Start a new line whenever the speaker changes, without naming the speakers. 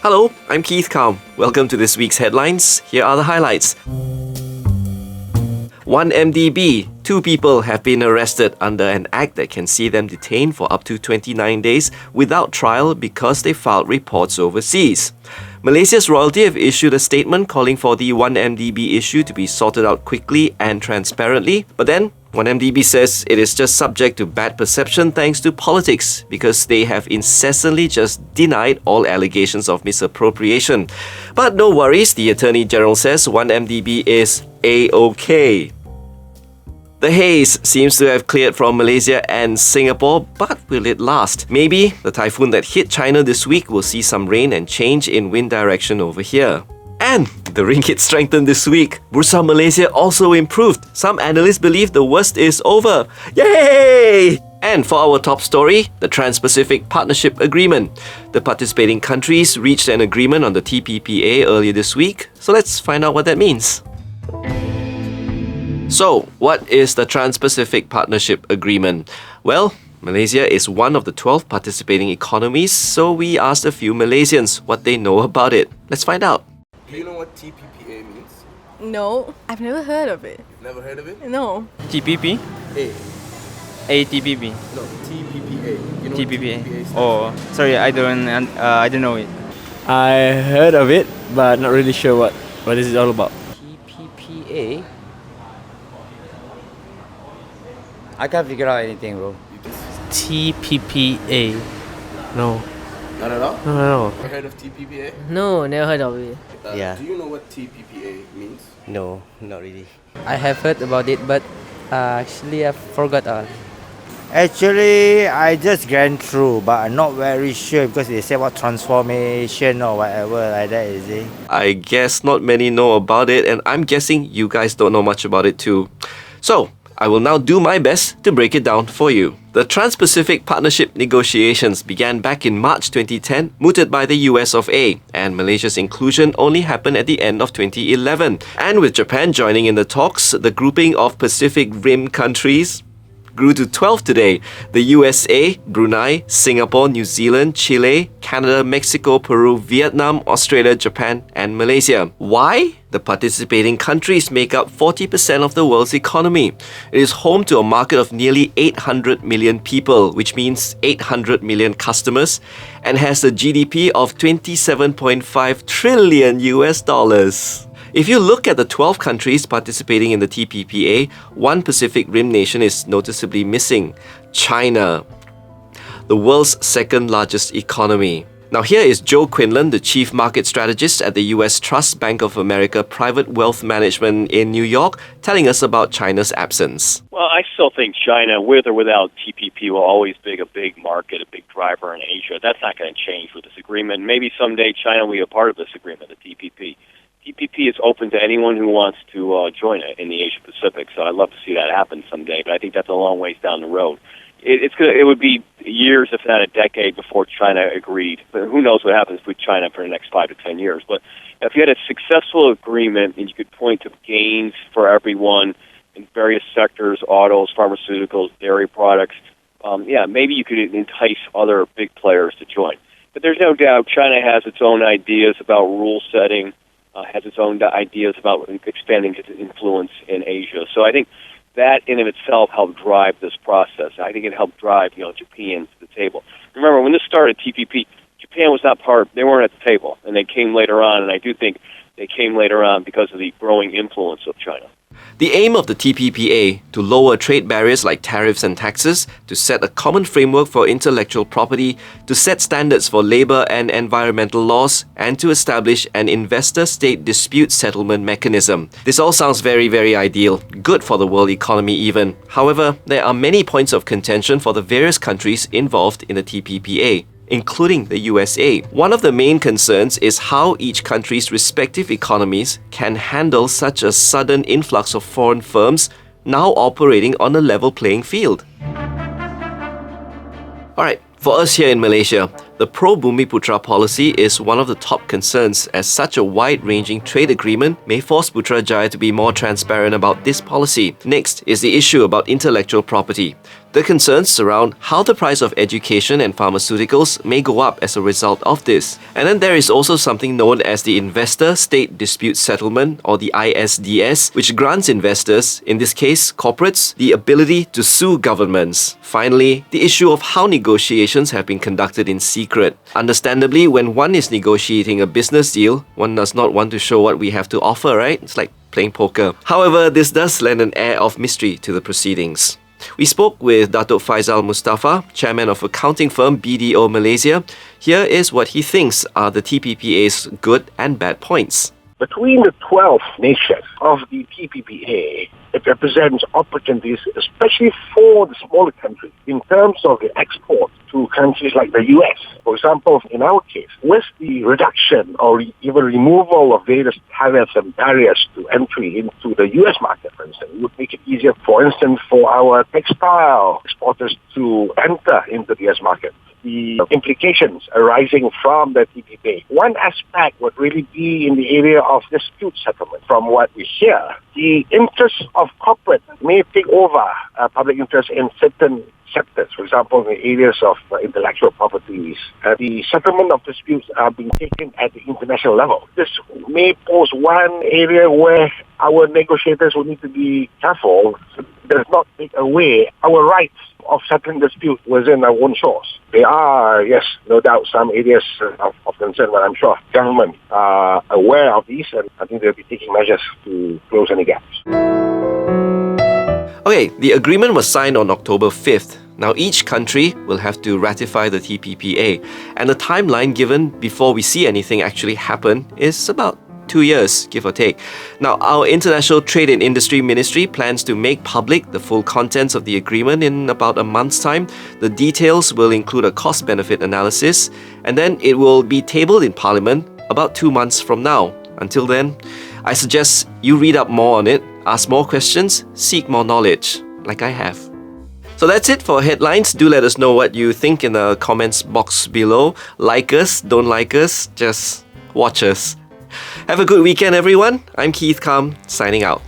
Hello, I'm Keith Kam. Welcome to this week's headlines. Here are the highlights. 1MDB. 2 people have been arrested under an act that can see them detained for up to 29 days without trial because they filed reports overseas. Malaysia's royalty have issued a statement calling for the 1MDB issue to be sorted out quickly and transparently, but then 1MDB says it is just subject to bad perception thanks to politics because they have incessantly just denied all allegations of misappropriation. But no worries, the Attorney General says 1MDB is A-OK. The haze seems to have cleared from Malaysia and Singapore, but will it last? Maybe the typhoon that hit China this week will see some rain and change in wind direction over here. And the ringgit strengthened this week. Bursa Malaysia also improved. Some analysts believe the worst is over. Yay! And for our top story, the Trans-Pacific Partnership Agreement. The participating countries reached an agreement on the TPPA earlier this week, so let's find out what that means. So, what is the Trans-Pacific Partnership Agreement? Well, Malaysia is one of the 12 participating economies, so we asked a few Malaysians what they know about it. Let's find out.
Do you know what TPPA means?
No, I've never heard of it.
Never heard of it?
No.
TPP?
A.
TPP.
No, TPPA. You know
TPPA.
what TPPA stands
Oh, sorry, I don't know it.
I heard of it, but not really sure what is it all about.
TPPA? I can't figure out anything, bro.
TPPA. No.
for? Not at all?
No.
Never heard of TPPA?
No, never heard of it.
Yeah.
Do you know what TPPA means?
No, not really.
I have heard about it, but actually I forgot.
Actually, I just ran through, but I'm not very sure because they say what transformation or whatever like that, is it?
I guess not many know about it, and I'm guessing you guys don't know much about it too. So, I will now do my best to break it down for you. The Trans-Pacific Partnership negotiations began back in March 2010, mooted by the US of A, and Malaysia's inclusion only happened at the end of 2011. And with Japan joining in the talks, the grouping of Pacific Rim countries grew to 12 today. The USA, Brunei, Singapore, New Zealand, Chile, Canada, Mexico, Peru, Vietnam, Australia, Japan, and Malaysia. Why? The participating countries make up 40% of the world's economy. It is home to a market of nearly 800 million people, which means 800 million customers, and has a GDP of 27.5 trillion US dollars. If you look at the 12 countries participating in the TPPA, one Pacific Rim nation is noticeably missing: China, the world's second largest economy. Now here is Joe Quinlan, the Chief Market Strategist at the US Trust Bank of America Private Wealth Management in New York, telling us about China's absence.
Well, I still think China, with or without TPP, will always be a big market, a big driver in Asia. That's not going to change with this agreement. Maybe someday China will be a part of this agreement, the TPP. TPP is open to anyone who wants to join it in the Asia Pacific, so I'd love to see that happen someday, but I think that's a long ways down the road. It would be years, if not a decade, before China agreed. But who knows what happens with China for the next 5 to 10 years. But if you had a successful agreement and you could point to gains for everyone in various sectors, autos, pharmaceuticals, dairy products, maybe you could entice other big players to join. But there's no doubt China has its own ideas about rule setting, has its own ideas about expanding its influence in Asia. So I think that in of itself helped drive this process. I think it helped drive, Japan to the table. Remember, when this started, TPP, Japan was not they weren't at the table, and they came later on, and I do think they came later on because of the growing influence of China.
The aim of the TPPA, to lower trade barriers like tariffs and taxes, to set a common framework for intellectual property, to set standards for labour and environmental laws, and to establish an investor-state dispute settlement mechanism. This all sounds very, very ideal, good for the world economy even. However, there are many points of contention for the various countries involved in the TPPA, including the USA. One of the main concerns is how each country's respective economies can handle such a sudden influx of foreign firms now operating on a level playing field. Alright, for us here in Malaysia, the pro-Bumiputra policy is one of the top concerns, as such a wide-ranging trade agreement may force Putrajaya to be more transparent about this policy. Next is the issue about intellectual property. The concerns surround how the price of education and pharmaceuticals may go up as a result of this. And then there is also something known as the Investor State Dispute Settlement, or the ISDS, which grants investors, in this case corporates, the ability to sue governments. Finally, the issue of how negotiations have been conducted in secret. Understandably, when one is negotiating a business deal, one does not want to show what we have to offer, right? It's like playing poker. However, this does lend an air of mystery to the proceedings. We spoke with Datuk Faisal Mustafa, chairman of accounting firm BDO Malaysia. Here is what he thinks are the TPPA's good and bad points.
Between the 12 nations of the TPPA, it represents opportunities, especially for the smaller countries, in terms of the export to countries like the US. For example, in our case, with the reduction or even removal of various tariffs and barriers to entry into the US market, for instance, it would make it easier, for instance, for our textile exporters to enter into the US market. The implications arising from the TPPA. One aspect would really be in the area of dispute settlement. From what we hear, the interests of corporate may take over public interest in certain sectors, for example, in the areas of intellectual properties. The settlement of disputes are being taken at the international level. This may pose one area where our negotiators will need to be careful so it does not take away our rights of settling disputes within our own shores. There are, yes, no doubt, some areas of concern, but I'm sure government are aware of these, and I think they'll be taking measures to close any gaps.
Okay, the agreement was signed on October 5th. Now, each country will have to ratify the TPPA, and the timeline given before we see anything actually happen is about 2 years, give or take. Now, our International Trade and Industry Ministry plans to make public the full contents of the agreement in about a month's time. The details will include a cost-benefit analysis, and then it will be tabled in Parliament about 2 months from now. Until then, I suggest you read up more on it, ask more questions, seek more knowledge, like I have. So that's it for headlines. Do let us know what you think in the comments box below. Like us, don't like us, just watch us. Have a good weekend, everyone. I'm Keith Kam, signing out.